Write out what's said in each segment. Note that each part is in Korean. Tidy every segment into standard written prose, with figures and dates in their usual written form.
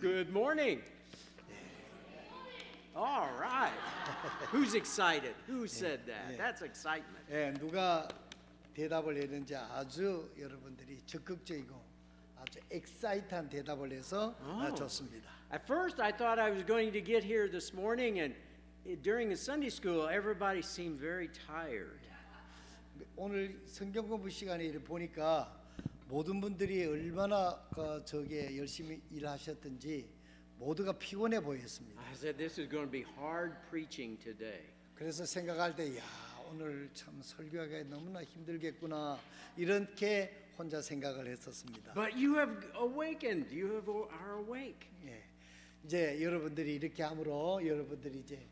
Good morning. All right. Who's excited? Who said that? That's excitement. 예, 누가 대답을 했는지 아주 여러분들이 적극적이고 아주 엑사이트한 대답을 해서 좋습니다. At first, I thought I was going to get here this morning, and during the Sunday school, everybody seemed very tired. 오늘 성경 공부 시간에 이를 보니까 모든 분들이 얼마나 저게 열심히 일하셨던지 모두가 피곤해 보였습니다. I said, this is going to be hard preaching today. 그래서 생각할 때, 야, 오늘 참 설교하기가 너무나 힘들겠구나 이렇게 혼자 생각을 했었습니다. But you have awakened. You are awake. 예, 이제 여러분들이 이렇게 함으로 여러분들이 이제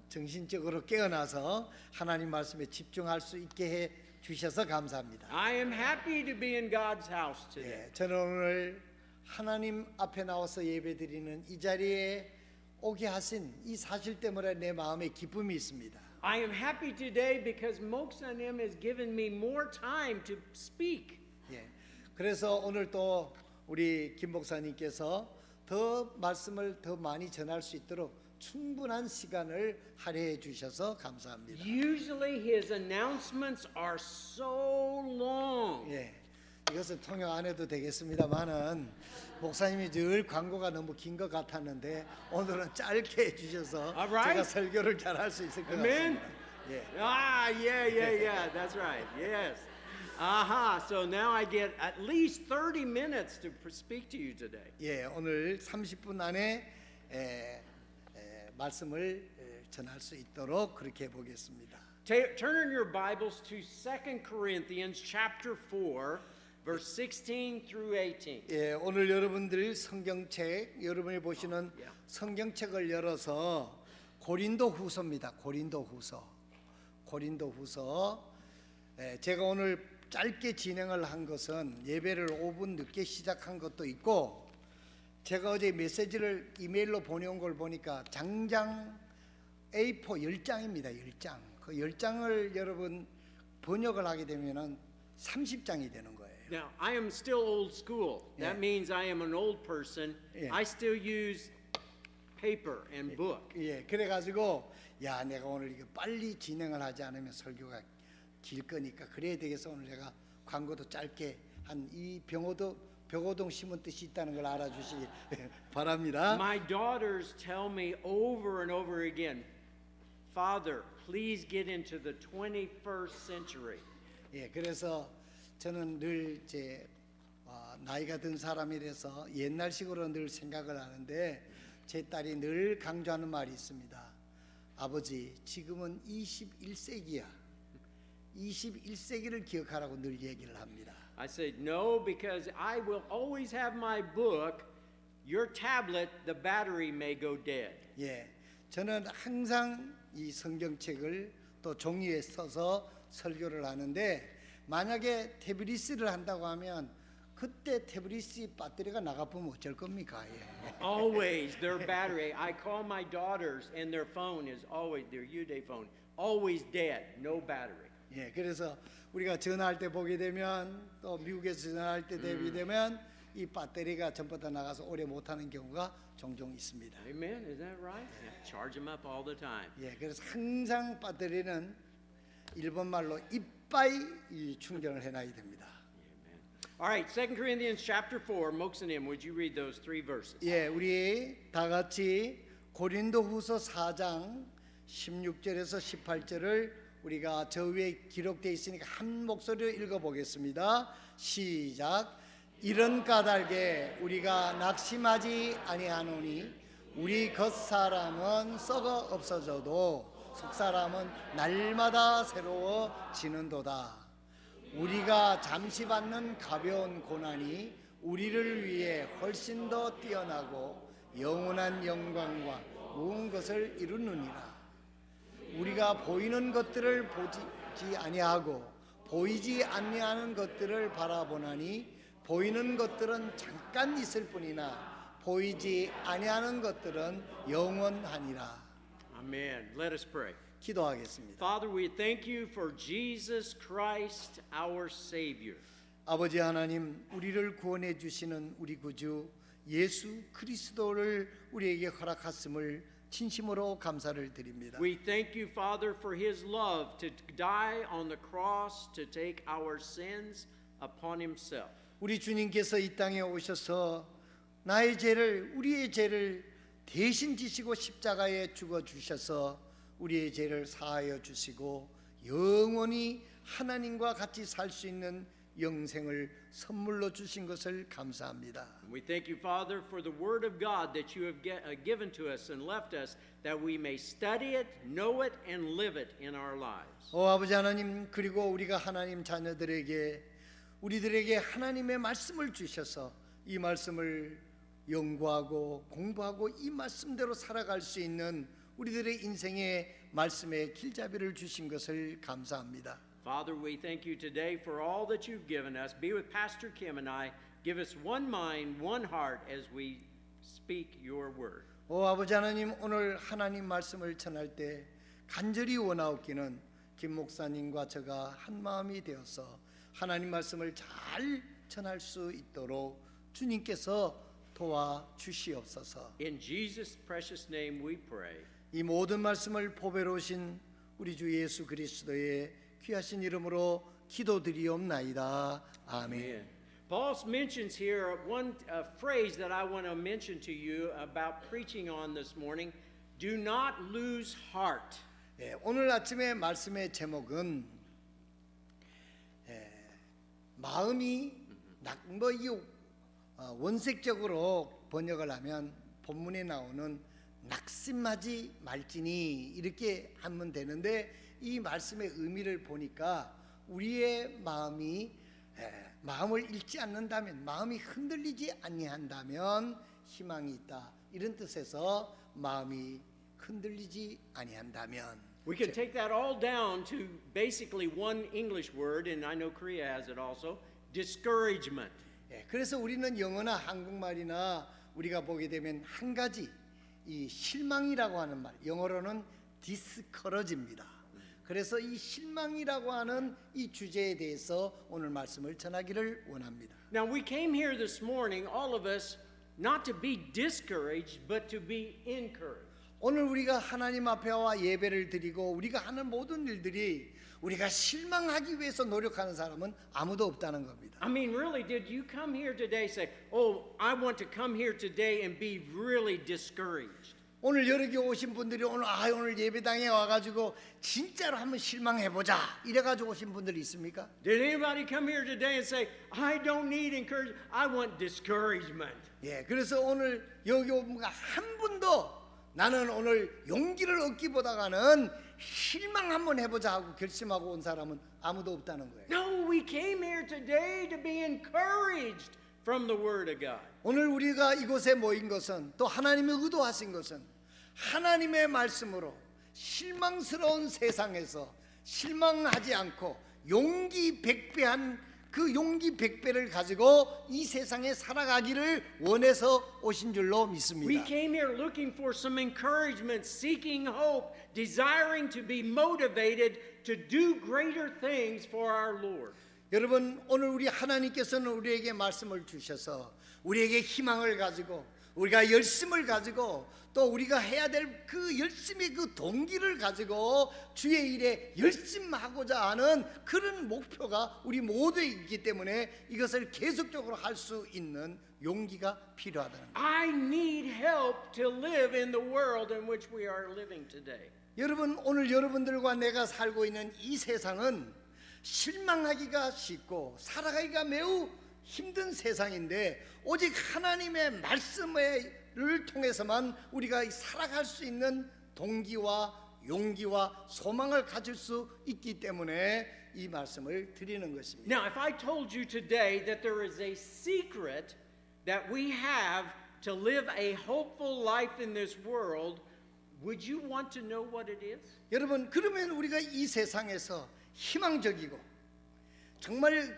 정신적으로 깨어나서 하나님 말씀에 집중할 수 있게 해 주셔서 감사합니다. I am happy to be in God's house today. 예, 저는 오늘 하나님 앞에 나와서 예배드리는 이 자리에 오게 하신 이 사실 때문에 내 마음에 기쁨이 있습니다. I am happy today because 목사님 has given me more time to speak. 예, 그래서 오늘 또 우리 김 목사님께서 더 말씀을 더 많이 전할 수 있도록 충분한 시간을 할애해 주셔서 감사합니다. Usually his announcements are so long. 예, 이것은 통역 안 해도 되겠습니다만은 목사님이 늘 광고가 너무 긴 것 같았는데 오늘은 짧게 해주셔서 Alright. 제가 설교를 잘 할 수 있을 것 Amen. 같습니다. 예. Yeah. That's right. Yes. So now I get at least 30 minutes to speak to you today. 예, 오늘 30분 안에 말씀을 전할 수 있도록 그렇게 해보겠습니다. Turn in your Bibles to 2 Corinthians chapter 4, verse 16 through 18. 예, 오늘 여러분들 성경책 여러분이 보시는 성경책을 열어서 고린도후서입니다. 고린도후서. 제가 오늘 짧게 진행을 한 것은 예배를 5분 늦게 시작한 것도 있고 제가 어제 메시지를 이메일로 보내온 걸 보니까 장장 A4 10장입니다. 10장. 그 10장을 여러분 번역을 하게 되면은 30장이 되는 거예요. Now, I am still old school. That means I am an old person. I still use paper and book. 예, 그래 가지고 야, 내가 오늘 이거 빨리 진행을 하지 않으면 설교가 길 거니까 그래야 되겠어. 오늘 내가 광고도 짧게 한 이 벽오동 심은 뜻이 있다는 걸 알아주시기 바랍니다. My daughters tell me over and over again, Father, please get into the 21st century. 예, 그래서 저는 늘 제 나이가 든 사람이라서 옛날식으로 늘 생각을 하는데 제 딸이 늘 강조하는 말이 있습니다. 아버지, 지금은 21세기야. 21세기를 기억하라고 늘 얘기를 합니다. I said, no, because I will always have my book. Your tablet, the battery may go dead. 예, 저는 항상 이 성경책을 또 종이에 써서 설교를 하는데 만약에 태블릿을 한다고 하면 그때 태블릿이 배터리가 나가보면 어쩔 겁니까? 예. Always their battery. I call my daughters and their phone is always, their 휴대폰, always dead, no battery. 예, 그래서 우리가 전화할 때 보게 되면 또 미국에서 전화할 때 대비되면 이 배터리가 전부 다 나가서 오래 못하는 경우가 종종 있습니다. Amen, is that right? Yeah, charge them up all the time. 예, 그래서 항상 배터리는 일본 말로 이빠이 충전을 해놔야 됩니다. Amen. All right, 2 Corinthians chapter 4, 목사님, would you read those three verses? 예, 우리 다 같이 고린도후서 4장 16절에서 18절을 우리가 저 위에 기록되어 있으니까 한 목소리로 읽어보겠습니다. 시작. 이런 까닭에 우리가 낙심하지 아니하노니 우리 겉사람은 썩어 없어져도 속사람은 날마다 새로워지는도다. 우리가 잠시 받는 가벼운 고난이 우리를 위해 훨씬 더 뛰어나고 영원한 영광과 모든 것을 이루느니라. 우리가 보이는 것들을 보지 아니하고 보이지 아니하는 것들을 바라보나니 보이는 것들은 잠깐 있을 뿐이나 보이지 아니하는 것들은 영원하니라. Amen. Let us pray. 기도하겠습니다. Father, we thank you for Jesus Christ, our Savior. 아버지 하나님, 우리를 구원해 주시는 우리 구주 예수 그리스도를 우리에게 허락하심을 진심으로 감사를 드립니다. We thank you, Father, for his love to die on the cross to take our sins upon himself. 우리 주님께서 이 땅에 오셔서 나의 죄를 우리의 죄를 대신 지시고 십자가에 죽어 주셔서 우리의 죄를 사하여 주시고 영원히 하나님과 같이 살 수 있는 영생을 선물로 주신 것을 감사합니다. We thank you, Father, for the word of God that you have given to us and left us that we may study it, know it, and live it in our lives. 아버지 하나님, 그리고 우리가 하나님 자녀들에게 우리들에게 하나님의 말씀을 주셔서 이 말씀을 연구하고 공부하고 이 말씀대로 살아갈 수 있는 우리들의 인생의 말씀의 길잡이를 주신 것을 감사합니다. Father, we thank you today for all that you've given us. Be with Pastor Kim and I. Give us one mind, one heart as we speak your word. 아버지 하나님, 오늘 하나님 말씀을 전할 때 간절히 원하옵기는 김 목사님과 제가 한 마음이 되어서 하나님 말씀을 잘 전할 수 있도록 주님께서 도와주시옵소서. In Jesus' precious name we pray. 이 모든 말씀을 보배로우신 우리 주 예수 그리스도의 귀하신 이름으로 기도드리옵나이다. 아멘. Amen. Paul mentions here one phrase that I want to mention to you about preaching on this morning. Do not lose heart. 오늘 아침의 말씀의 제목은 마음이 원색적으로 번역을 하면 본문에 나오는 낙심하지 말지니 이렇게 하면 되는데 이 말씀의 의미를 보니까 우리의 마음을 잃지 않는다면, 마음이 흔들리지 아니한다면 희망이 있다, 이런 뜻에서 마음이 흔들리지 아니한다면. We can take that all down to basically one English word, and I know Korea has it also, discouragement. 그래서 우리는 영어나 한국말이나 우리가 보게 되면 한 가지, 이 실망이라고 하는 말, 영어로는 discourage입니다. 그래서 이 실망이라고 하는 이 주제에 대해서 오늘 말씀을 전하기를 원합니다. Now we came here this morning, all of us, not to be discouraged, but to be encouraged. 오늘 우리가 하나님 앞에 와 예배를 드리고 우리가 하는 모든 일들이 우리가 실망하기 위해서 노력하는 사람은 아무도 없다는 겁니다. I mean, really, did you come here today say, "Oh, I want to come here today and be really discouraged"? 오늘 여러 개 오신 분들이 오늘 예배당에 와가지고 진짜로 한번 실망해보자 이래가지고 오신 분들이 있습니까? Did anybody come here today and say, "I don't need encouragement, I want discouragement"? 그래서 오늘 여기 온 분 한 분도 나는 오늘 용기를 얻기보다는 실망 한번 해보자 하고 결심하고 온 사람은 아무도 없다는 거예요. No, we came here today to be encouraged from the Word of God. 오늘 우리가 이곳에 모인 것은, 또 하나님이 의도하신 것은 하나님의 말씀으로 실망스러운 세상에서 실망하지 않고 용기 100배한 그 용기 100배를 가지고 이 세상에 살아가기를 원해서 오신 줄로 믿습니다. We came here looking for some encouragement, seeking hope, desiring to be motivated to do greater things for our Lord. 여러분, 오늘 우리 하나님께서는 우리에게 말씀을 주셔서 우리에게 희망을 가지고 우리가 열심을 가지고 또 우리가 해야 될 그 열심의 그 동기를 가지고 주의 일에 열심하고자 하는 그런 목표가 우리 모두에 있기 때문에 이것을 계속적으로 할 수 있는 용기가 필요하다는 거예요. I need help to live in the world in which we are living today. 여러분, 오늘 여러분들과 내가 살고 있는 이 세상은 실망하기가 쉽고 살아가기가 매우 힘든 세상인데 오직 하나님의 말씀을 통해서만 우리가 살아갈 수 있는 동기와 용기와 소망을 가질 수 있기 때문에 이 말씀을 드리는 것입니다. Now, if I told you today that there is a secret that we have to live a hopeful life in this world, would you want to know what it is? 여러분, 그러면 우리가 이 세상에서 희망적이고 정말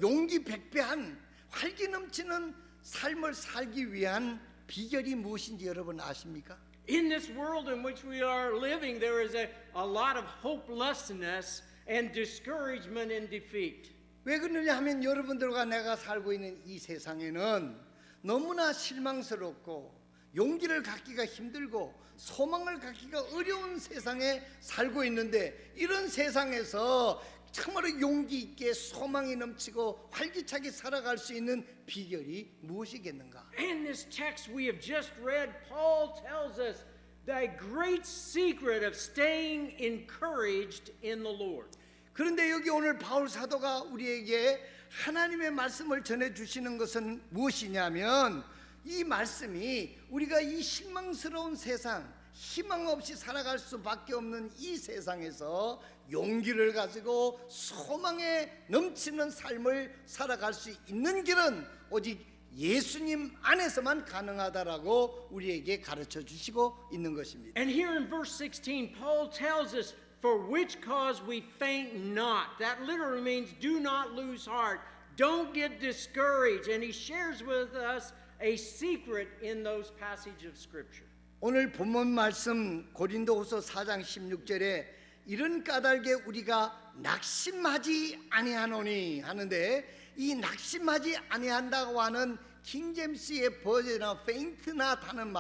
용기 백배한 활기 넘치는 삶을 살기 위한 비결이 무엇인지 여러분 아십니까? In this world in which we are living, there is a lot of hopelessness and discouragement and defeat. 왜 그러냐 하면 여러분들과 내가 살고 있는 이 세상에는 너무나 실망스럽고 용기를 갖기가 힘들고 소망을 갖기가 어려운 세상에 살고 있는데, 이런 세상에서 참으로 용기 있게 소망이 넘치고 활기차게 살아갈 수 있는 비결이 무엇이겠는가? In this text we have just read, Paul tells us the great secret of staying encouraged in the Lord. 그런데 여기 오늘 바울 사도가 우리에게 하나님의 말씀을 전해 주시는 것은 무엇이냐면, 이 말씀이 우리가 이 실망스러운 세상, 희망 없이 살아갈 수밖에 없는 이 세상에서 용기를 가지고 소망에 넘치는 삶을 살아갈 수 있는 길은 오직 예수님 안에서만 가능하다라고 우리에게 가르쳐 주시고 있는 것입니다. And here in verse 16, Paul tells us, for which cause we faint not. That literally means do not lose heart. Don't get discouraged. And he shares with us a secret in those passages of Scripture. 오늘 본문 말씀 고린도후서 4장 16절에 이런 까닭에 우리가 낙심하지 아니하노니 하는데, 이 낙심하지 아니한다고 하는 킹제임스의 버전이나 faint not 하는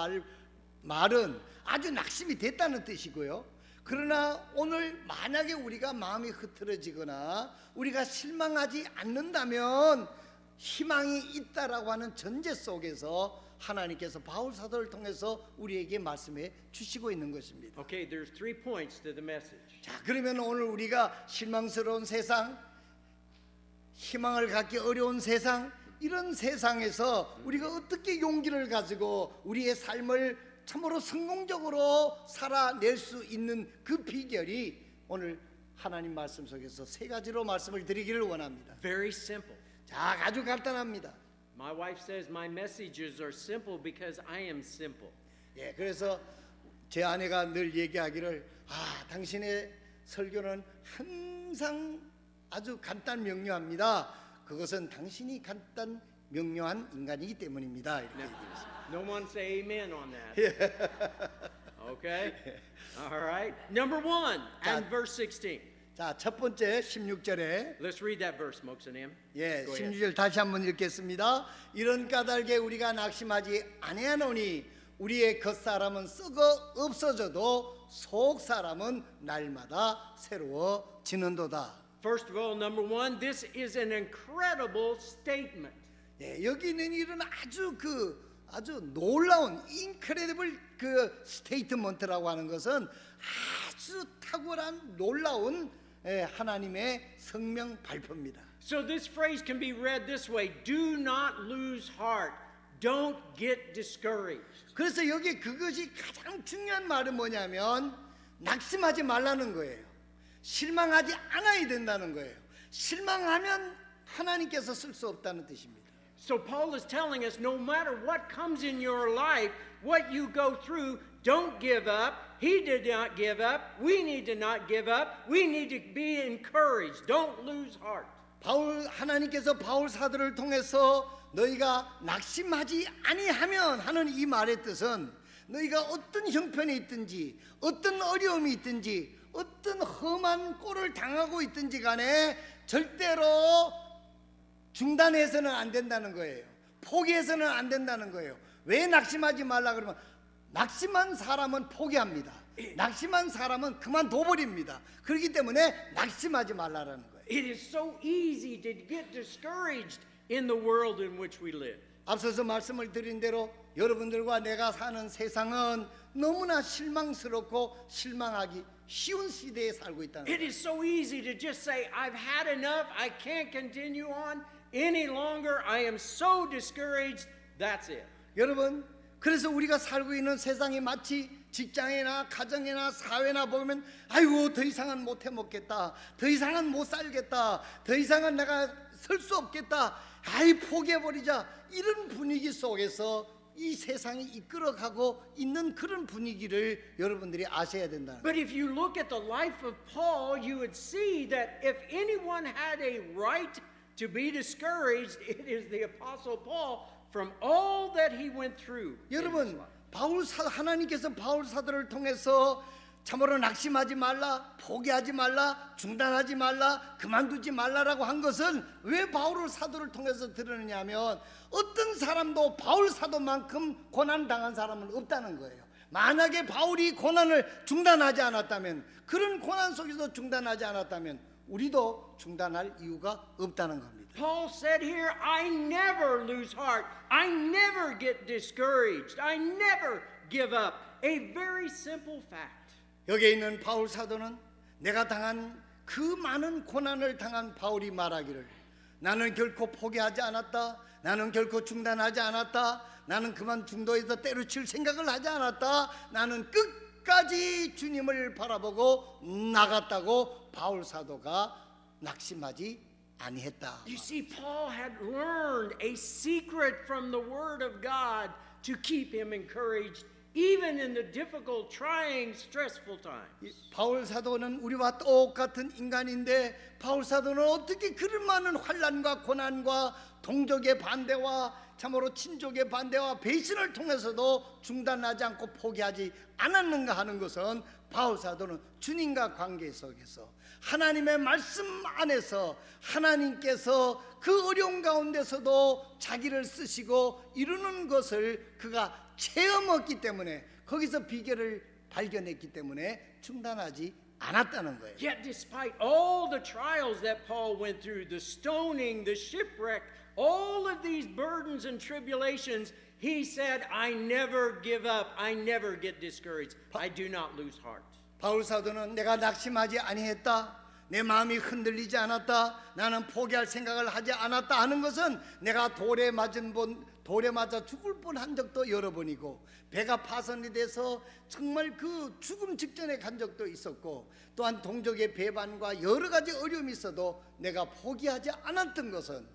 말은 아주 낙심이 됐다는 뜻이고요. 그러나 오늘 만약에 우리가 마음이 흐트러지거나 우리가 실망하지 않는다면 희망이 있다라고 하는 전제 속에서 하나님께서 바울 사도를 통해서 우리에게 말씀해 주시고 있는 것입니다. Okay, there's 3 points to the message. 자, 그러면 오늘 우리가 실망스러운 세상, 희망을 갖기 어려운 세상, 이런 세상에서 우리가 어떻게 용기를 가지고 우리의 삶을 참으로 성공적으로 살아낼 수 있는 그 비결이 오늘 하나님 말씀 속에서 3가지로 말씀을 드리기를 원합니다. Very simple. 자, 아주 간단합니다. My wife says my messages are simple because I am simple. 예, 그래서 제 아내가 늘 얘기하기를, 당신의 설교는 항상 아주 간단 명료합니다. 그것은 당신이 간단 명료한 인간이기 때문입니다. 이렇게 얘기했습니다. No one say amen on that. Okay? All right. Number 1 and verse 16. 자, 첫 번째 16절에 Let's read that verse, 목사님. 예, Go ahead. 16절 다시 한번 읽겠습니다. 이런 까닭에 우리가 낙심하지 아니하노니 우리의 겉사람은 썩어 없어져도 속사람은 날마다 새로워지는도다. First of all, number 1, this is an incredible statement. 예, 여기 있는 일은 아주 놀라운 incredible 그 스테이트먼트라고 하는 것은 아주 탁월한 놀라운 하나님의 성명 발표입니다. So this phrase can be read this way: do not lose heart. Don't get discouraged. 그래서 여기 그것이 가장 중요한 말은 뭐냐면 낙심하지 말라는 거예요. 실망하지 않아야 된다는 거예요. 실망하면 하나님께서 쓸 수 없다는 뜻입니다. So Paul is telling us no matter what comes in your life, what you go through, don't give up. He did not give up. We need to not give up. We need to be encouraged. Don't lose heart. 하나님께서 바울 사도를 통해서 너희가 낙심하지 아니하면 하는 이 말의 뜻은 너희가 어떤 형편에 있든지 어떤 어려움이 있든지 어떤 험한 꼴을 당하고 있든지 간에 절대로 중단해서는 안 된다는 거예요. 포기해서는 안 된다는 거예요. 왜 낙심하지 말라 그러면 낙심한 사람은 포기합니다. 낙심한 사람은 그만둬버립니다. 그렇기 때문에 낙심하지 말라라는 거예요. It is so easy to get discouraged in the world in which we live. 앞서서 말씀을 드린 대로 여러분들과 내가 사는 세상은 너무나 실망스럽고 실망하기 쉬운 시대에 살고 있다는 It 거예요. is so easy to just say, I've had enough. I can't continue on any longer. I am so discouraged. That's it. 여러분, 그래서 우리가 살고 있는 세상이 마치 직장이나 가정이나 사회나 보면 아이고 더 이상은 못 해먹겠다, 더 이상은 못 살겠다, 더 이상은 내가 설 수 없겠다, 아이 포기해버리자, 이런 분위기 속에서 이 세상이 이끌어가고 있는 그런 분위기를 여러분들이 아셔야 된다는 거예요. But if you look at the life of Paul, you would see that if anyone had a right to be discouraged, it is the Apostle Paul from all that he went through. in his 여러분, life. 하나님께서 바울 사도를 통해서 참으로 낙심하지 말라, 포기하지 말라, 중단하지 말라, 그만두지 말라라고 한 것은 왜 바울 사도를 통해서 들었느냐 하면 어떤 사람도 바울 사도만큼 고난당한 사람은 없다는 거예요. 만약에 바울이 고난을 중단하지 않았다면, 그런 고난 속에서 중단하지 않았다면 우리도 중단할 이유가 없다는 겁니다. Paul said here, I never lose heart. I never get discouraged. I never give up. A very simple fact. 여기에 있는 바울 사도는 내가 당한 그 많은 고난을 당한 바울이 말하기를, 나는 결코 포기하지 않았다, 나는 결코 중단하지 않았다, 나는 그만 중도에서 때려칠 생각을 하지 않았다, 나는 끝까지 주님을 바라보고 나갔다고 바울 사도가 낙심하지 아니했다. You see, Paul had learned a secret from the Word of God to keep him encouraged even in the difficult, trying, stressful times. 바울 사도는 우리와 똑같은 인간인데 바울 사도는 어떻게 그런 많은 환난과 고난과 동족의 반대와 참으로 친족의 반대와 배신을 통해서도 중단하지 않고 포기하지 않았는가 하는 것은 바울 사도는 주님과 관계 속에서 하나님의 말씀 안에서 하나님께서 그 어려운 가운데서도 자기를 쓰시고 이루는 것을 그가 체험했기 때문에, 거기서 비결을 발견했기 때문에 중단하지 않았다는 거예요. Yet despite all the trials that Paul went through, the stoning, the shipwreck, all of these burdens and tribulations, he said, I never give up. I never get discouraged. I do not lose heart. 바울 사도는 내가 낙심하지 아니했다, 내 마음이 흔들리지 않았다, 나는 포기할 생각을 하지 않았다 하는 것은 내가 돌에 맞아 죽을 뻔한 적도 여러 번이고, 배가 파손이 돼서 정말 그 죽음 직전에 간 적도 있었고, 또한 동족의 배반과 여러 가지 어려움이 있어도 내가 포기하지 않았던 것은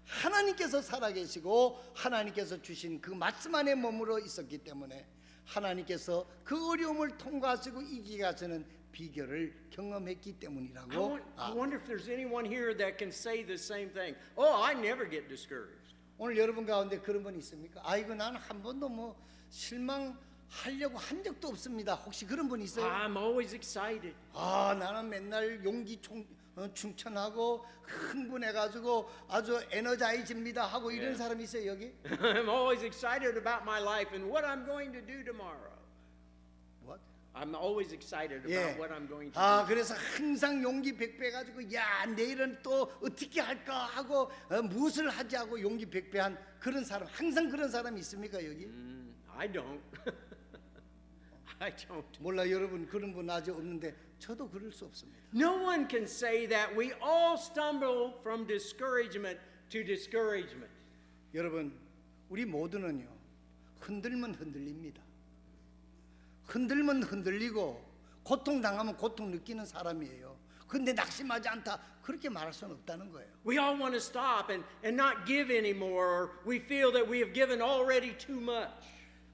하나님께서 살아계시고 하나님께서 주신 그 말씀 안에 머물러 있었기 때문에 하나님께서 그 어려움을 통과하시고 이기게 하시는 비결을 경험했기 때문이라고. I wonder if there's anyone here that can say the same thing. Oh, I never get discouraged. 오늘 여러분 가운데 그런 분 있습니까? 아이고 나는 한 번도 뭐 실망하려고 한 적도 없습니다. 혹시 그런 분 있어요? I'm always excited. 아, 나는 맨날 용기 충천하고 흥분해가지고 아주 에너자이즈입니다 하고 이런 사람 있어요 여기? I'm always excited about my life and what I'm going to do tomorrow. What? I'm always excited about 예. what I'm going to 아, do. 그래서 항상 용기 백배가지고 야 내일은 또 어떻게 할까 하고 무엇을 하지 하고 용기 백배한 그런 사람, 항상 그런 사람이 있습니까 여기? I don't. I don't. 몰라, 여러분 그런 분 아직 없는데 저도 그럴 수 없습니다. No one can say that. We all stumble from discouragement to discouragement. 여러분 우리 모두는요 흔들면 흔들립니다. 흔들면 흔들리고 고통당하면 고통 느끼는 사람이에요. 근데 낙심하지 않다 그렇게 말할 수는 없다는 거예요. We all want to stop and not give anymore, or we feel that we have given already too much.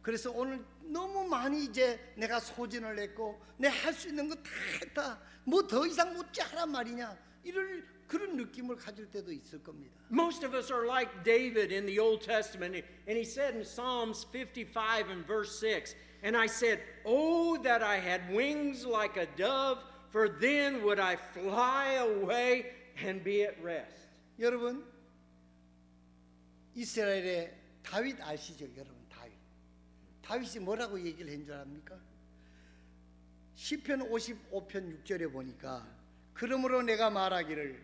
그래서 오늘 너무 많이 이제 내가 소진을 했고 내 할 수 있는 거 다 했다, 뭐 더 이상 못지 하란 말이냐, 이런 그런 느낌을 가질 때도 있을 겁니다. Most of us are like David in the Old Testament, and he said in Psalms 55 and verse 6, and I said, oh, that I had wings like a dove, for then would I fly away and be at rest. 여러분 이스라엘의 다윗 아시죠? 여러분 다윗이 뭐라고 얘기를 한 줄 압니까? 시편 55편 6절에 보니까 그러므로 내가 말하기를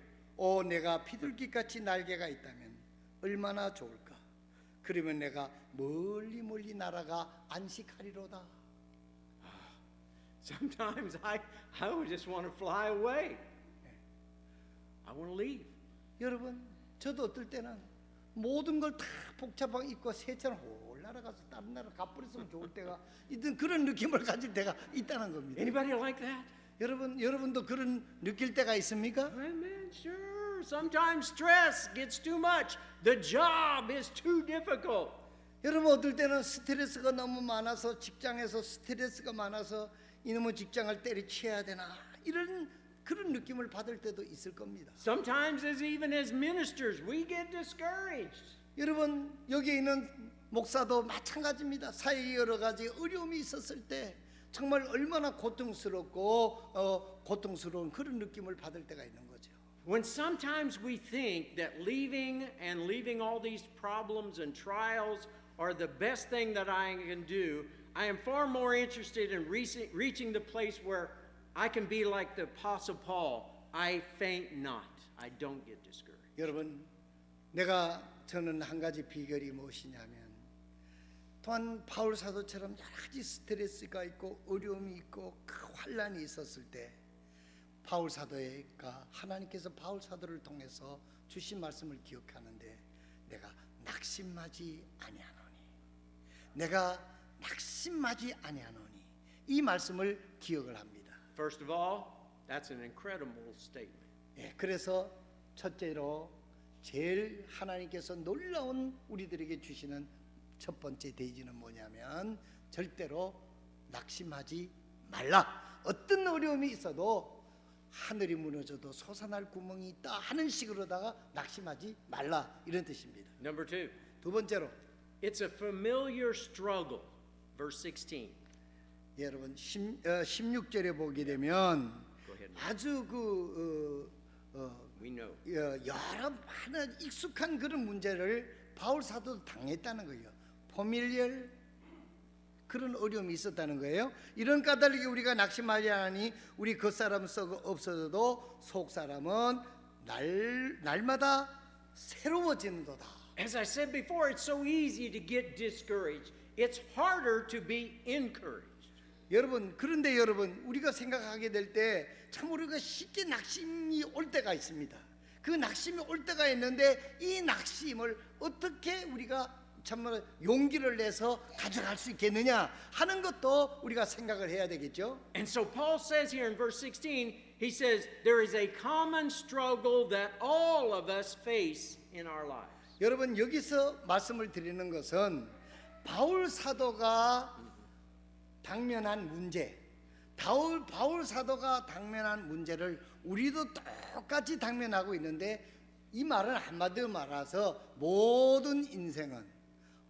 내가 비둘기같이 날개가 있다면 얼마나 좋을까. 그러면 내가 멀리 멀리 날아가 안식하리로다. Sometimes I would just want to fly away. I want to leave. 여러분 저도 어떨 때는 모든 걸 다 복잡하게 입고 새처럼 날아가서 다른 나라 가버렸으면 좋을 때가 있던 그런 느낌을 가질 때가 있다는 겁니다. Anybody like that? 여러분도 그런 느낄 때가 있습니까? Amen. Sure. Sometimes stress gets too much. The job is too difficult. 여러분 어떨 때는 스트레스가 너무 많아서 직장에서 스트레스가 많아서 이놈의 직장을 때려치워야 되나 이런 그런 느낌을 받을 때도 있을 겁니다. Sometimes even as ministers, we get discouraged. 여러분 여기 있는 목사도 마찬가지입니다. 사회에 여러 가지 어려움이 있었을 때 정말 얼마나 고통스럽고 고통스러운 그런 느낌을 받을 때가 있는 거죠. When sometimes we think that leaving all these problems and trials are the best thing that I can do, I am far more interested in reaching the place where I can be like the Apostle Paul. I faint not. I don't get discouraged. 여러분, 저는 한 가지 비결이 무엇이냐면 또한 바울 사도처럼 여러 가지 스트레스가 있고 어려움이 있고 그 환란이 있었을 때 바울 사도가 하나님께서 바울 사도를 통해서 주신 말씀을 기억하는데 내가 낙심하지 아니하노니 내가 낙심하지 아니하노니 이 말씀을 기억을 합니다. First of all, that's an incredible statement. 예, 그래서 첫째로 제일 하나님께서 놀라운 우리들에게 주시는 첫 번째 대지는 뭐냐면 절대로 낙심하지 말라. 어떤 어려움이 있어도 하늘이 무너져도 솟아날 구멍이 있다 하는 식으로다가 낙심하지 말라 이런 뜻입니다. Number two, 두 번째로 it's a familiar struggle. Verse 16. 예, 여러분 16절에 보게 되면 Go ahead. 아주 We know. 여러 많은 익숙한 그런 문제를 바울 사도도 당했다는 거예요. 포밀리얼 그런 어려움이 있었다는 거예요. 이런 까닭에 우리가 낙심하지 않으니 우리 겉사람은 없어져도 속사람은 날마다 새로워지는도다. As I said before, it's so easy to get discouraged. It's harder to be encouraged. 여러분, 그런데 여러분 우리가 생각하게 될 때 참 우리가 쉽게 낙심이 올 때가 있습니다. 그 낙심이 올 때가 있는데 이 낙심을 어떻게 우리가 참말로 용기를 내서 가져갈 수 있겠느냐 하는 것도 우리가 생각을 해야 되겠죠. And so Paul says here in verse 16, he says, there is a common struggle that all of us face in our lives. 여러분 여기서 말씀을 드리는 것은 바울 사도가 당면한 문제, 바울 사도가 당면한 문제를 우리도 똑같이 당면하고 있는데 이 말은 한마디로 말해서 모든 인생은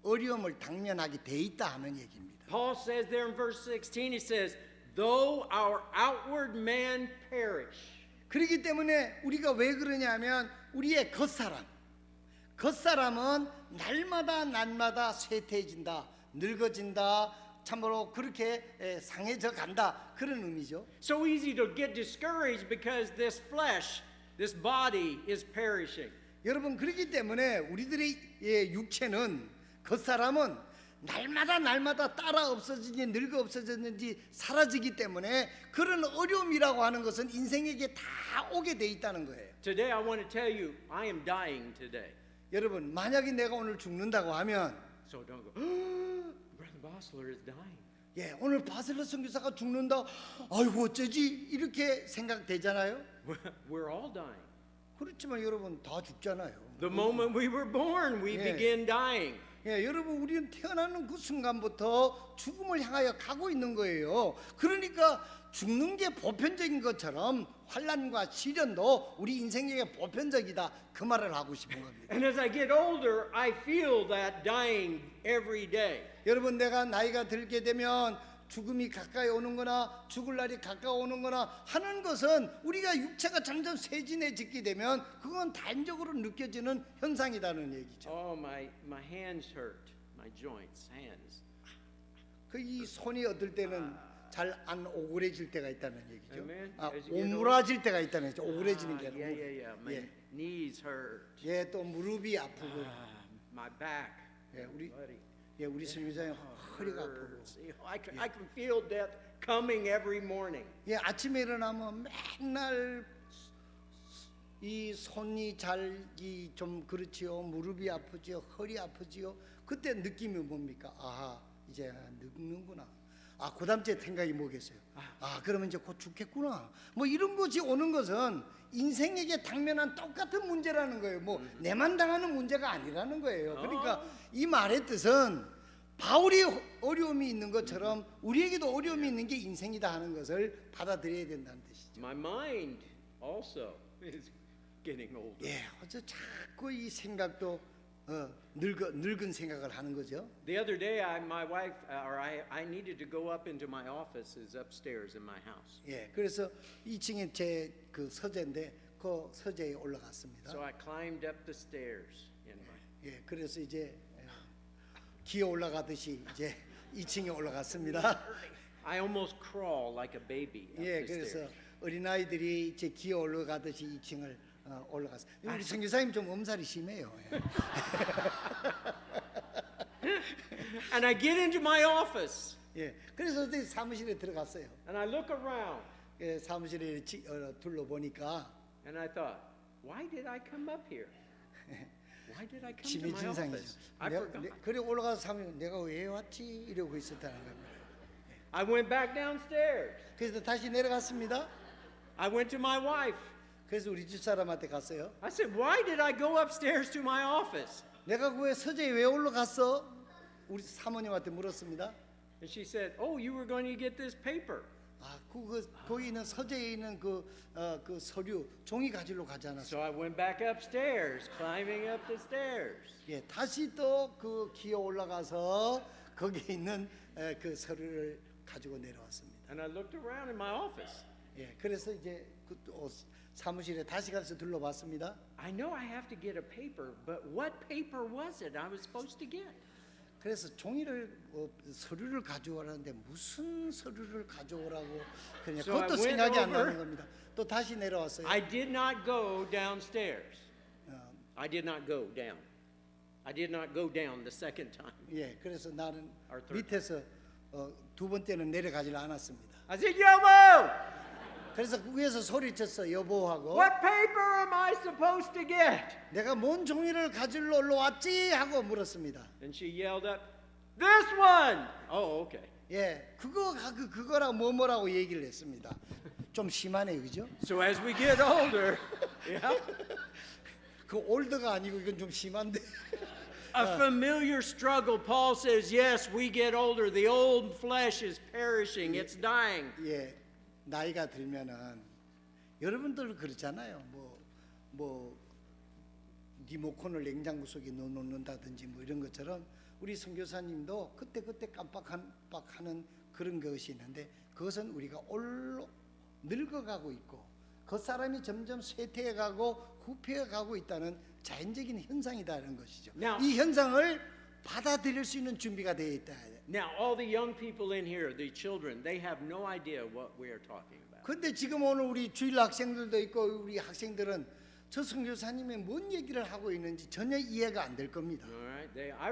어려움을 당면하게 돼 있다 하는 얘기입니다. Paul says there in verse 16, he says, though our outward man perish. 그렇기 때문에 우리가 왜 그러냐면 우리의 겉사람은 날마다 쇠퇴해진다, 늙어진다, 참으로 그렇게 상해져 간다 그런 의미죠. So easy to get discouraged because this flesh, this body is perishing. 여러분 그렇기 때문에 우리들의 육체는 겉사람은 날마다 따라 없어지지 늙어 없어졌는지 사라지기 때문에 그런 어려움이라고 하는 것은 인생에게 다 오게 돼 있다는 거예요. Today I want to tell you, I am dying today. 여러분 만약에 내가 오늘 죽는다고 하면 So don't go, Brother Bosler is dying. 예, 오늘 바슬러 선교사가 죽는다. 아이고 어쩌지 이렇게 생각되잖아요. We're all dying. 그렇지만 여러분 다 죽잖아요. The moment we were born, we Yeah. begin dying. 예, 여러분 우리는 태어나는 그 순간부터 죽음을 향하여 가고 있는 거예요. 그러니까 죽는 게 보편적인 것처럼 환난과 시련도 우리 인생에게 보편적이다 그 말을 하고 싶은 겁니다. And as I get older, I feel that dying every day. 여러분 내가 나이가 들게 되면 죽음이 가까이 오는 거나 죽을 날이 가까워오는 거나 하는 것은 우리가 육체가 점점 쇠진해지게 되면 그건 단적으로 느껴지는 현상이라는 얘기죠. Oh, my hands hurt. My joints, hands. 그 이 손이 어떨 때는 잘 안 오그래질 때가 있다는 얘기죠. Amen. 아, As you get 오므라질 때가 있다는 얘기죠. 오그래지는 게 아니고. Yeah. My 예. knees hurt. 예, 또 무릎이 아프고. My back. 예, Buddy. 우리 선교사님 허리가 아프고. Hurts. I can feel death coming every morning. 예, 아침에 일어나면 맨날 이 손이 좀 그렇지요. 무릎이 아프지요. 허리 아프지요. 그때 느낌이 뭡니까? 아하, 이제 늙는구나. 아, 그다음 주에 생각이 뭐겠어요? 아, 그러면 이제 곧 죽겠구나. 뭐 이런 것이 오는 것은 인생에게 당면한 똑같은 문제라는 거예요. 뭐 내만 당하는 문제가 아니라는 거예요. 그러니까 이 말의 뜻은 바울이 어려움이 있는 것처럼 우리에게도 어려움이 있는 게 인생이다 하는 것을 받아들여야 된다는 뜻이죠. My mind also is getting older. 예, 어제 자꾸 이 생각도 늙은 생각을 하는 거죠. The other day, my wife, I needed to go up into my offices upstairs in my house. 예, 그래서 2층에 제 그 서재인데 그 서재에 올라갔습니다. So I climbed up the stairs in my. 예, 그래서 이제 기어 올라가듯이 이제 2층에 올라갔습니다. I almost crawl like a baby up 예, the 그래서 stairs. 어린아이들이 이제 기어 올라가듯이 2층을 올라갔어요. 우리 선교사님 좀 엄살이 심해요. 예. And I get into my office 예, 그래서 어디 사무실에 들어갔어요. and I look around 예, 사무실에 둘러보니까 and I thought, why did I come up here? Why did I come to 치매 my 증상이죠. office? I forgot. 그래 올라가서 사무실 내가 왜 왔지 이러고 있었다는 겁니다. I went back downstairs. 그래서 다시 내려갔습니다. I went to my wife. 그래서 우리 집사람한테 갔어요. I said, why did I go upstairs to my office? 내가 그 서재에 왜 올라갔어? 우리 사모님한테 물었습니다. And she said, oh, you were going to get this paper. 아, 거기 있는 서재에 있는 그 서류 종이 가지러 가지 않았어. So I went back upstairs, climbing up the stairs. 예, 다시 또 그 기어 올라가서 거기 있는 그 서류를 가지고 내려왔습니다. And I looked around in my office. 예, 그래서 이제 그 사무실에 다시 가서 둘러봤습니다. I know I have to get a paper, but what paper was it I was supposed to get? 그래서 종이를 서류를 가져오라는데 무슨 서류를 가져오라고 그냥 So I 그것도 went 생각이 안 over. 나는 겁니다. 또 다시 내려왔어요. I did not go downstairs. 어, I did not go down. I did not go down the second time. 예, 그래서 나는 Our third 밑에서 두 번째는 내려가질 않았습니다. I said, Yobo, 그래서 위에서 소리쳤어 여보하고 what paper am I supposed to get? 내가 뭔 종이를 가지러 올라왔지 하고 물었습니다. And she yelled up, this one. Oh, okay. 예, 그거랑 뭐라고 얘기를 했습니다. 좀 심하네요, 그죠? So as we get older, yeah, 그 올드가 아니고 이건 좀 심한데. a familiar struggle. Paul says, yes, we get older. The old flesh is perishing. It's dying. 예, 나이가 들면은 여러분들 그렇잖아요. 뭐 리모컨을 냉장고 속에 넣어놓는다든지 뭐 이런 것처럼 우리 선교사님도 그때 깜빡하는 그런 것이 있는데 그것은 우리가 늙어가고 있고 그 사람이 점점 쇠퇴해가고 후퇴해가고 있다는 자연적인 현상이다는 것이죠. Now- 이 현상을 받아들일 수 있는 준비가 되어 있다. Now, all the young people in here, the children, they have no idea what we are talking about. 근데 지금 오늘 우리 주일 학생들도 있고 우리 학생들은 저 선교사님이 뭔 얘기를 하고 있는지 전혀 이해가 안 될 겁니다. All right? I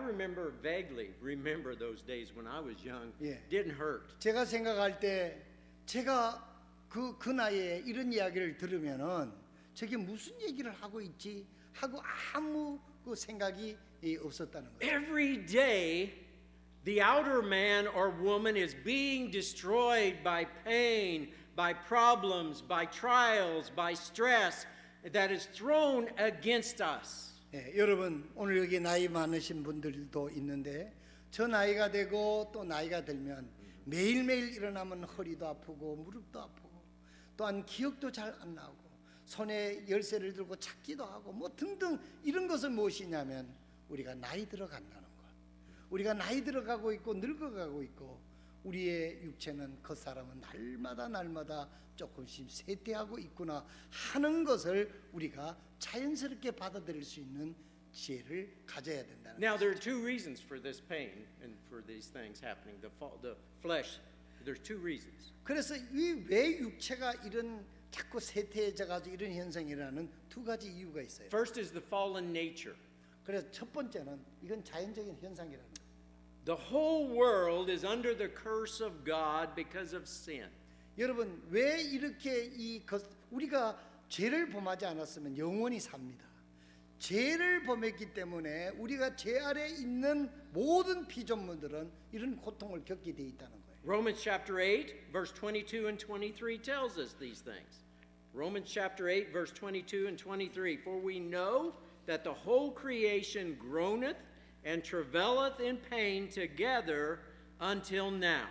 vaguely remember those days when I was young. Yeah. Didn't hurt. 제가 생각할 때 제가 그 나이에 이런 이야기를 들으면은 저게 무슨 얘기를 하고 있지 하고 아무 그 생각이 없었다는 거예요. Every day, the outer man or woman is being destroyed by pain, by problems, by trials, by stress that is thrown against us. 예, 여러분 오늘 여기 나이 많으신 분들도 있는데 저 나이가 되고 또 나이가 들면 매일매일 일어나면 허리도 아프고 무릎도 아프고 또한 기억도 잘 안 나고 손에 열쇠를 들고 찾기도 하고 뭐 등등 이런 것은 무엇이냐면 우리가 나이 들어간다는 것. 우리가 나이 들어가고 있고 늙어가고 있고 우리의 육체는 그 사람은 날마다 조금씩 쇠퇴하고 있구나 하는 것을 우리가 자연스럽게 받아들일 수 있는 지혜를 가져야 된다는 Now, 거죠. there are two reasons for this pain and for these things happening. The flesh, there's two reasons. 그래서 이 왜 육체가 이런 자꾸 쇠퇴해져 가지고 이런 현상이라는 두 가지 이유가 있어요. First is the fallen nature. 그래서 첫 번째는 이건 자연적인 현상이라는 거예요. The whole world is under the curse of God because of sin. 여러분 왜 이렇게 우리가 죄를 범하지 않았으면 영원히 삽니다. 죄를 범했기 때문에 우리가 죄 아래 있는 모든 피조물들은 이런 고통을 겪게 돼 있다는 거예요. Romans chapter 8, verse 22 and 23 tells us these things. Romans chapter 8, verse 22 and 23. For we know that the whole creation groaneth and travaileth in pain together until now.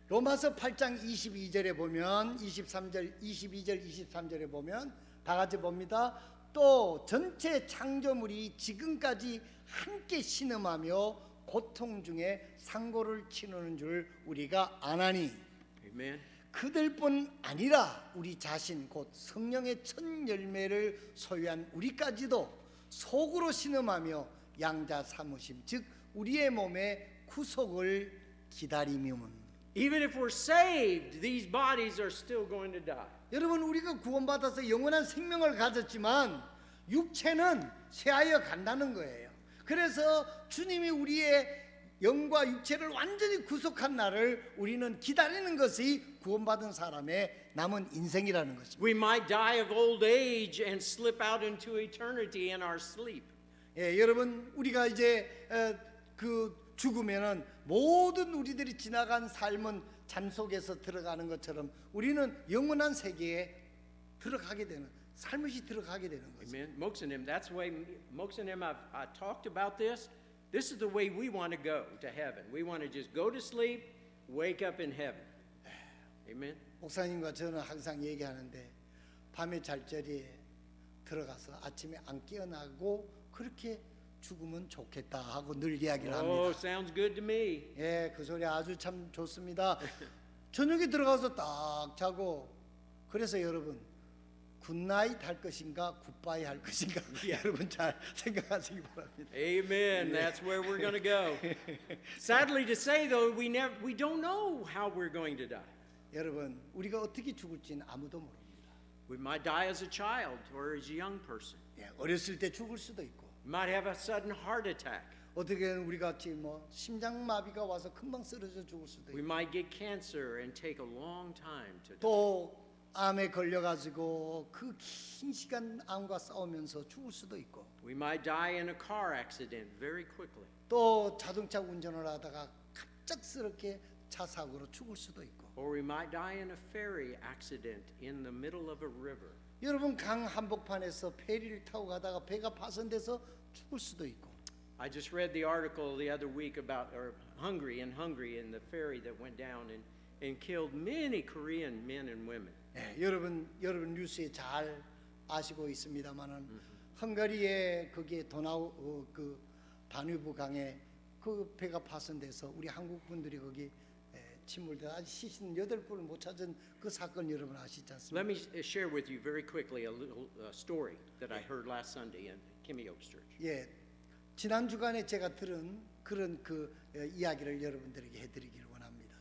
로마서 8장 22절에 보면 22절 23절에 보면 다 같이 봅니다. 또 전체 창조물이 지금까지 함께 신음하며 고통 중에 상고를 치르는 줄 우리가 아나니 Amen. 그들뿐 아니라 우리 자신 곧 성령의 첫 열매를 소유한 우리까지도 속으로 신음하며 양자 삼으심 즉 우리의 몸의 구속을 기다리면 Even if we're saved, these bodies are still going to die. 여러분 우리가 구원받아서 영원한 생명을 가졌지만 육체는 쇠하여 간다는 거예요. 그래서 주님이 우리의 영과 육체를 완전히 구속한 날을 우리는 기다리는 것이 구원받은 사람의 남은 인생이라는 것입니다. We might die of old age and slip out into eternity in our sleep. 예, 여러분 우리가 이제 그 죽으면은 모든 우리들이 지나간 삶은 잠 속에서 들어가는 것처럼 우리는 영원한 세계에 들어가게 되는 살며시 들어가게 되는 거죠. Amen. Moxenim, that's the way Moxenim I talked about this. This is the way we want to go to heaven. We want to just go to sleep, wake up in heaven. Amen. 목사님과 저는 항상 얘기하는데 밤에 잘 자리에 들어가서 아침에 안 깨어나고 그렇게 죽으면 좋겠다 하고 늘 이야기를 Oh, 합니다. sounds good to me. 예, 그 소리 아주 참 좋습니다. 저녁에 들어가서 딱 자고 그래서 여러분 굿나잇 할 것인가 굿바이 할 것인가 여러분 잘 생각하시기 바랍니다. Amen. That's where we're going to go. Sadly to say, though, we don't know how we're going to die. 여러분 우리가 어떻게 죽을지는 아무도 모릅니다. We might die as a child or as a young person. 예, 어렸을 때 죽을 수도 있고 We might have a sudden heart attack. 어떻게는 우리 같이 뭐 심장마비가 와서 금방 쓰러져 죽을 수도 We 있고 might get cancer and take a long time to die. 또 암에 걸려가지고 그 긴 시간 암과 싸우면서 죽을 수도 있고 We might die in a car accident very quickly. 또 자동차 운전을 하다가 갑작스럽게 차 사고로 죽을 수도 있고 Or we might die in a ferry accident in the middle of a river. 여러분 강 한복판에서 페리를 타고 가다가 배가 파손돼서 죽을 수도 있고 I just read the article the other week about Hungary in the ferry that went down and killed many Korean men and women. 예, 여러분 뉴스에 잘 아시고 있습니다만은 헝가리에 거기에 도나우 그 다뉴브 강에 그 배가 파손돼서 우리 한국 분들이 거기 침몰돼 아직 시신 8분을 못 찾은 그 사건 여러분 아시지 않습니까? Let me share with you very quickly a little story that I heard last Sunday in Kimmy Oaks Church. 예, 지난 주간에 제가 들은 그런 그 이야기를 여러분들에게 해드리기를 원합니다.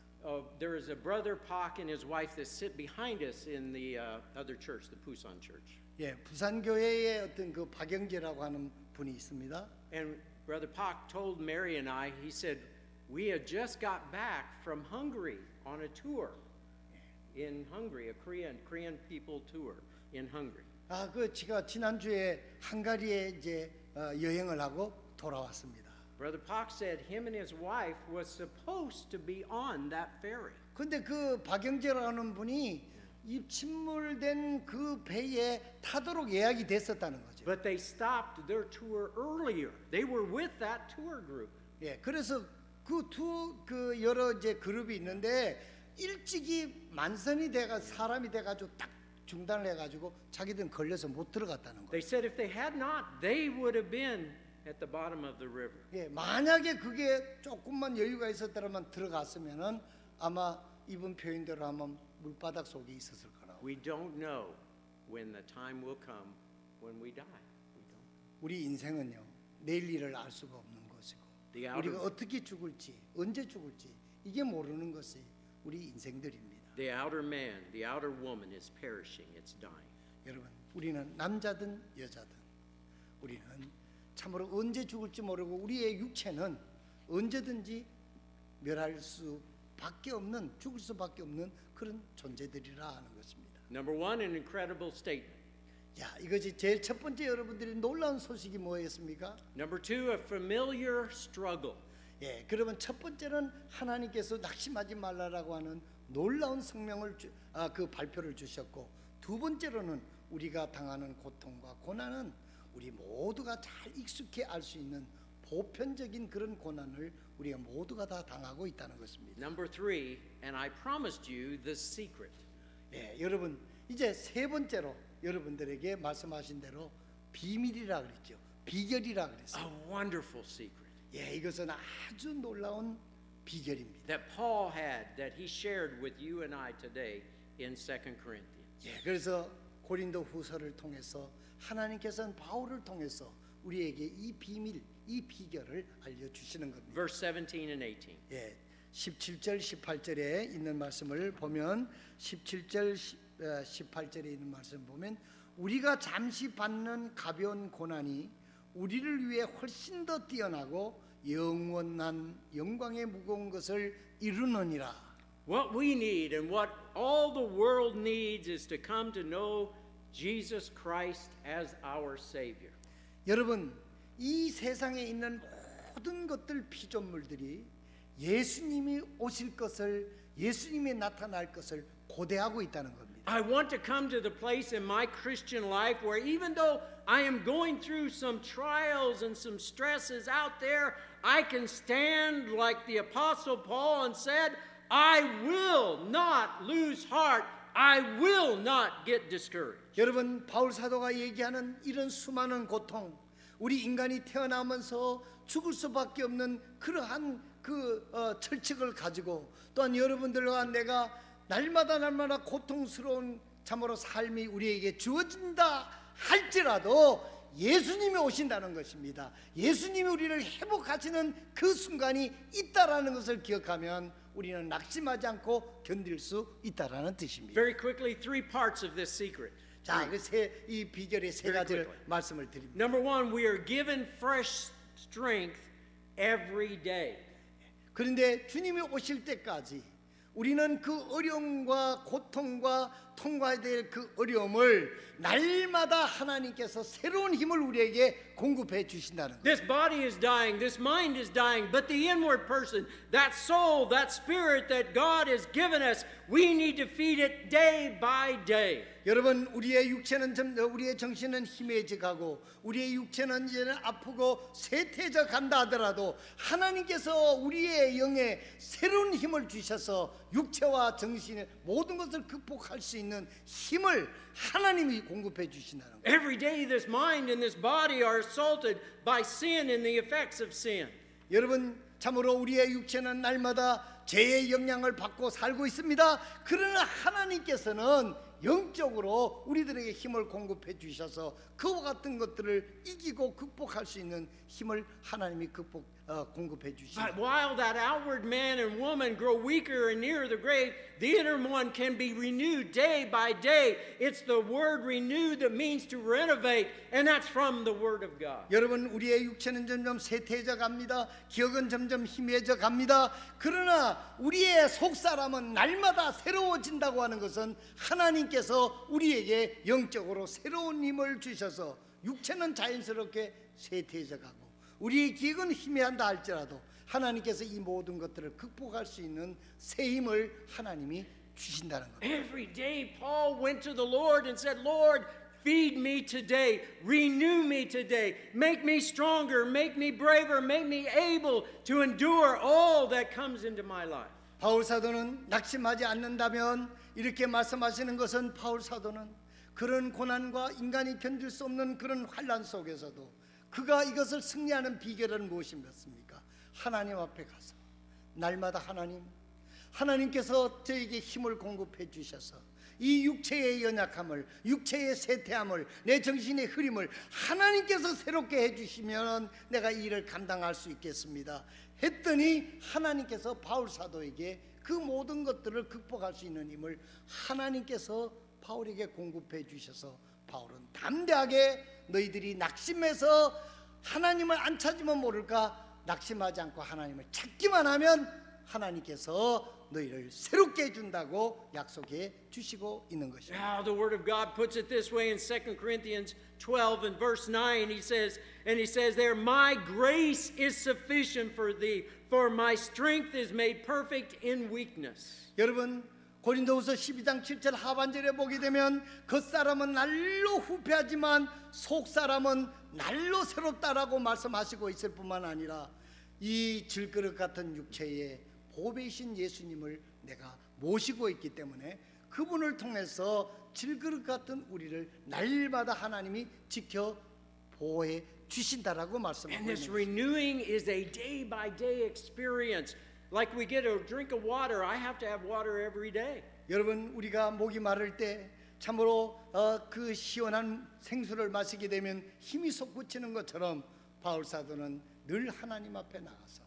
There is a brother Pak and his wife that sit behind us in the other church, the Pusan Church. 예, 부산 교회에 어떤 그 박영재라고 하는 분이 있습니다. And Brother Pak told Mary and I, he said, we had just got back from Hungary on a tour in Hungary, a Korean people tour in Hungary. 아, 그 제가 지난 주에 헝가리에 이제 여행을 하고 돌아왔습니다. Brother Pak said him and his wife was supposed to be on that ferry. 근데 그 박영재라는 분이 이 침몰된 그 배에 타도록 예약이 됐었다는 거죠. But they stopped their tour earlier. They were with that tour group. 예, 그래서 그 여러 이제 그룹이 있는데 일찍이 만선이 돼가 사람이 돼가지고 딱 중단을 해가지고 자기들은 걸려서 못 들어갔다는 거예요. They said if they had not, they would have been at the bottom of the river. 예, 만약에 그게 조금만 여유가 있었더라면 들어갔으면은 아마 이분 표현대로 하면 물바닥 속에 있었을 거라고. We don't know when the time will come when we die. We don't. 우리 인생은요 내일 일을 알 수가 없는 것이고 The outer, 우리가 어떻게 죽을지 언제 죽을지 이게 모르는 것이 우리 인생들입니다. the outer man, the outer woman is perishing. It's dying. 여러분 우리는 남자든 여자든 우리는 참으로 언제 죽을지 모르고 우리의 육체는 언제든지 멸할 수밖에 없는 죽을 수밖에 없는 그런 존재들이라 하는 것입니다. Number one, an incredible statement. 야, 이것이 제일 첫 번째 여러분들이 놀라운 소식이 뭐였습니까? Number two, a familiar struggle. 예, 그러면 첫 번째는 하나님께서 낙심하지 말라라고 하는 놀라운 성명을 그 발표를 주셨고 두 번째로는 우리가 당하는 고통과 고난은 우리 모두가 잘 익숙해 알 수 있는 보편적인 그런 고난을 우리가 모두가 다 당하고 있다는 것입니다. Number three, and I promised you the secret. 예, 여러분 이제 세 번째로 여러분들에게 말씀하신 대로 비밀이라 그랬죠. 비결이라 그랬어요. A wonderful secret 예, 이것은 아주 놀라운 비결입니다. that Paul had that he shared with you and I today in 2 Corinthians. 예, 그래서 고린도 후서를 통해서 하나님께서는 바울을 통해서 우리에게 이 비밀, 이 비결을 알려주시는 겁니다. Verse 17 and 18. 예, 17절, 18절에 있는 말씀을 보면 17절, 18절에 있는 말씀 보면 우리가 잠시 받는 가벼운 고난이 우리를 위해 훨씬 더 뛰어나고 영원한 영광의 무거운 것을 이루느니라. What we need and what all the world needs is to come to know Jesus Christ as our Savior. 여러분, 이 세상에 있는 모든 것들 피조물들이 예수님이 오실 것을, 예수님이 나타날 것을 고대하고 있다는 겁니다. I want to come to the place in my Christian life where even though I am going through some trials and some stresses out there, I can stand like the Apostle Paul and said, I will not lose heart. I will not get discouraged. 여러분, 바울 사도가 얘기하는 이런 수많은 고통, 우리 인간이 태어나면서 죽을 수밖에 없는 그러한 철칙을 가지고 또한 여러분들과 내가 날마다 고통스러운 참으로 삶이 우리에게 주어진다 할지라도 예수님이 오신다는 것입니다. 예수님이 우리를 회복하시는 그 순간이 있다라는 것을 기억하면 우리는 낙심하지 않고 견딜 수 있다라는 뜻입니다. Very quickly, three parts of this secret. 자, 이 비결의 세 Very 가지를 quickly. 말씀을 드립니다. Number one, we are given fresh strength every day. 그런데 주님이 오실 때까지 우리는 그 어려움과 고통과 통과해야 될 그 어려움을 날마다 하나님께서 새로운 힘을 우리에게 공급해 주신다는 거예요. This body is dying, this mind is dying, but the inward person, that soul, that spirit that God has given us, we need to feed it day by day. 여러분, 우리의 우리의 정신은 희미해져 가고 우리의 육체는 이제는 아프고 쇠퇴져 간다 하더라도 하나님께서 우리의 영에 새로운 힘을 주셔서 육체와 정신의 모든 것을 극복할 수 있는 힘을 하나님이 공급해 주신다는 거예요. Every day this mind and this body are assaulted by sin and the effects of sin. 여러분, 참으로 우리의 육체는 날마다 죄의 영향을 받고 살고 있습니다. 그러나 하나님께서는 영적으로 우리들에게 힘을 공급해 주셔서 그와 같은 것들을 이기고 극복할 수 있는 힘을 하나님이 공급해 But 주십니다. while that outward man and woman grow weaker and nearer the grave, the inner one can be renewed day by day. It's the word renewed that means to renovate, and that's from the word of God. 여러분, 우리의 육체는 점점 쇠퇴해져 갑니다. 기억은 점점 희미해져 갑니다. 그러나 우리의 속사람은 날마다 새로워진다고 하는 것은 하나님께서 우리에게 영적으로 새로운 힘을 주셔서 육체는 자연스럽게 쇠퇴해져 가고 우리의 기억은 희미한다 할지라도 하나님께서 이 모든 것들을 극복할 수 있는 새 힘을 하나님이 주신다는 겁니다. Every day Paul went to the Lord and said, Lord, feed me today, renew me today, make me stronger, make me braver, make me able to endure all that comes into my life. 바울 사도는 낙심하지 않는다면 이렇게 말씀하시는 것은 바울 사도는 그런 고난과 인간이 견딜 수 없는 그런 환난 속에서도 그가 이것을 승리하는 비결은 무엇입니까? 하나님 앞에 가서 날마다 하나님께서 저에게 힘을 공급해 주셔서 이 육체의 연약함을, 육체의 쇠퇴함을, 내 정신의 흐림을 하나님께서 새롭게 해주시면 내가 이 일을 감당할 수 있겠습니다 했더니 하나님께서 바울 사도에게 그 모든 것들을 극복할 수 있는 힘을 하나님께서 바울에게 공급해 주셔서 바울은 담대하게 너희들이 낙심해서 하나님을 안 찾으면 모를까 낙심하지 않고 하나님을 찾기만 하면 하나님께서 너희를 새롭게 해준다고 약속해 주시고 있는 것입니다. Now the word of God puts it this way in 2 Corinthians 12 and verse 9. He says there, my grace is sufficient for thee, for my strength is made perfect in weakness. 여러분, 고린도후서 12장 7절 하반절에 보게 되면 겉사람은 날로 후패하지만 속사람은 날로 새롭다라고 말씀하시고 있을 뿐만 아니라 이 질그릇 같은 육체에 보배이신 예수님을 내가 모시고 있기 때문에 그분을 통해서 질그릇 같은 우리를 날마다 하나님이 지켜 보호해 주신다라고 And 말씀하고 this 있는 renewing is a day by day experience. Like we get a drink of water, I have to have water every day. 여러분, 우리가 목이 마를 때 참으로 그 시원한 생수를 마시게 되면 힘이 솟구치는 것처럼 바울 사도는 늘 하나님 앞에 나가서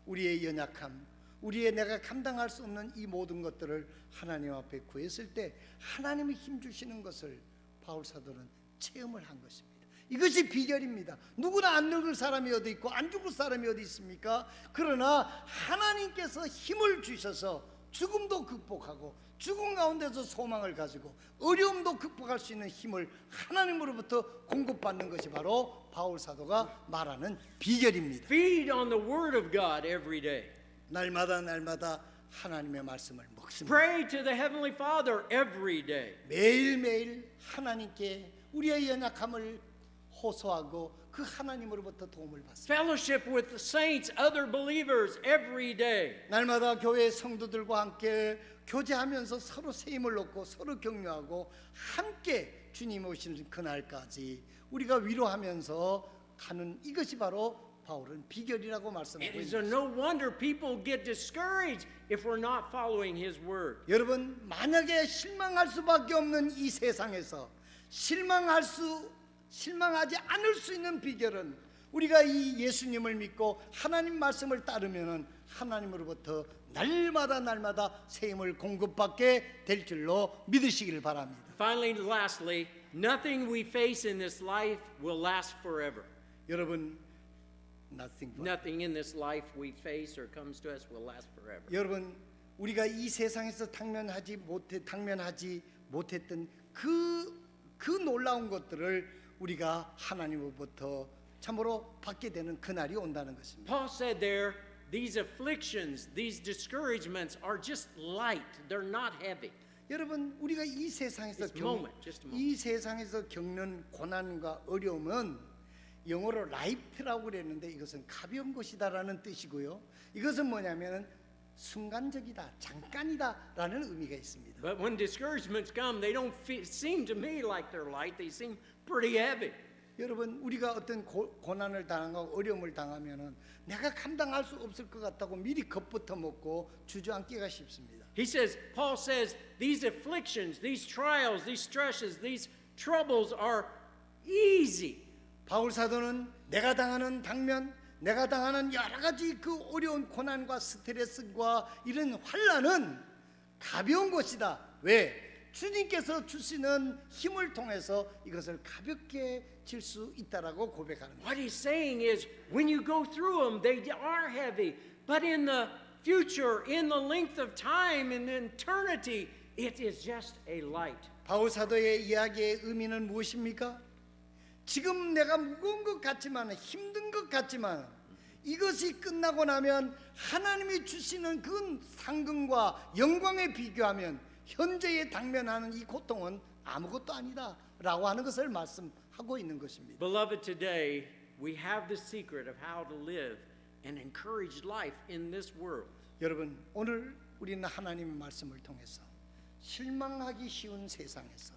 우리의 연약함, 우리의 내가 감당할 수 없는 이 모든 것들을 하나님 앞에 구했을 때 하나님이 힘 주시는 것을 바울 사도는 체험을 한 것입니다. 이것이 비결입니다. 누구나 안 늙을 사람이 어디 있고 안 죽을 사람이 어디 있습니까? 그러나 하나님께서 힘을 주셔서 죽음도 극복하고 죽음 가운데서 소망을 가지고 어려움도 극복할 수 있는 힘을 하나님으로부터 공급받는 것이 바로 바울 사도가 말하는 비결입니다. Feed on the Word of God every day. 날마다 하나님의 말씀을 먹습니다. Pray to the Heavenly Father every day. 매일매일 하나님께 우리의 연약함을 호소하고 그 하나님으로부터 도움을 받습니다. Fellowship with the saints, other believers every day. 날마다 교회 성도들과 함께 교제하면서 서로 새 힘을 얻고 서로 격려하고 함께 주님 오시는 그날까지 우리가 위로하면서 가는 이것이 바로 바울은 비결이라고 말씀하고 It is 있습니다. no wonder people get discouraged if we're not following His word. 여러분, 만약에 실망할 수밖에 없는 이 세상에서 실망하지 않을 수 있는 비결은 우리가 이 예수님을 믿고 하나님 말씀을 따르면은 하나님으로부터 날마다 새 힘을 공급받게 될 줄로 믿으시기를 바랍니다. Finally, lastly, nothing we face in this life will last forever. 여러분, Nothing in this life we face or comes to us will last forever. 여러분, 우리가 이 세상에서 당면하지 못했던 그 놀라운 것들을 우리가 하나님으로부터 참으로 받게 되는 그날이 온다는 것입니다. Paul said there, these afflictions, these discouragements are just light. They're not heavy. 여러분, 우리가 이 세상에서 Just a moment, just a moment. 이 세상에서 겪는 고난과 어려움은 영어로 라이트라고 그랬는데 이것은 가벼운 것이다라는 뜻이고요. 이것은 뭐냐면은 순간적이다, 잠깐이다라는 의미가 있습니다. But when discouragements come, they don't seem to me like they're light. They seem pretty heavy. 여러분, 우리가 어떤 고난을 당하고 어려움을 당하면은 내가 감당할 수 없을 것 같다고 미리 겁부터 먹고 주저앉기가 쉽습니다. Paul says, these afflictions, these trials, these stresses, these troubles are easy. 바울 사도는 내가 당하는 당면, 내가 당하는 여러 가지 그 어려운 고난과 스트레스과 이런 환난은 가벼운 것이다. 왜? 주님께서 주시는 힘을 통해서 이것을 가볍게 질 수 있다라고 고백하는 거예요. What he's saying is, when you go through them, they are heavy. But in the future, in the length of time, in eternity, it is just a light. 바울 사도의 이야기의 의미는 무엇입니까? 지금 내가 무거운 것 같지만 힘든 것 같지만 이것이 끝나고 나면 하나님이 주시는 그 상급과 영광에 비교하면 현재에 당면하는 이 고통은 아무것도 아니다라고 하는 것을 말씀하고 있는 것입니다. Beloved, today we have the secret of how to live an encouraged life in this world. 여러분, 오늘 우리는 하나님의 말씀을 통해서 실망하기 쉬운 세상에서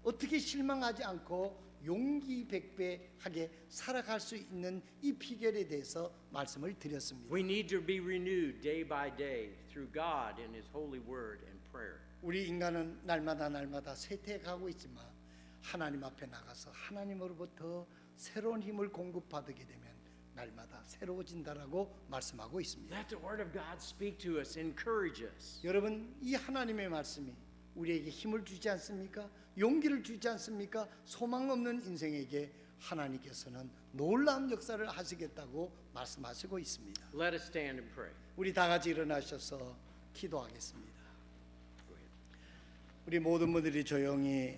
어떻게 실망하지 않고 용기 백배하게 살아갈 수 있는 이 비결에 대해서 말씀을 드렸습니다. We need to be renewed day by day through God and His holy word and prayer. 우리 인간은 날마다 쇠퇴해가고 있지만 하나님 앞에 나가서 하나님으로부터 새로운 힘을 공급받게 되면 날마다 새로워진다라고 말씀하고 있습니다. Let the word of God speak to us, encourage us. 여러분, 이 하나님의 말씀이 우리에게 힘을 주지 않습니까? 용기를 주지 않습니까? 소망 없는 인생에게 하나님께서는 놀라운 역사를 하시겠다고 말씀하시고 있습니다. Let us stand and pray. 우리 다 같이 일어나셔서 기도하겠습니다. 우리 모든 분들이 조용히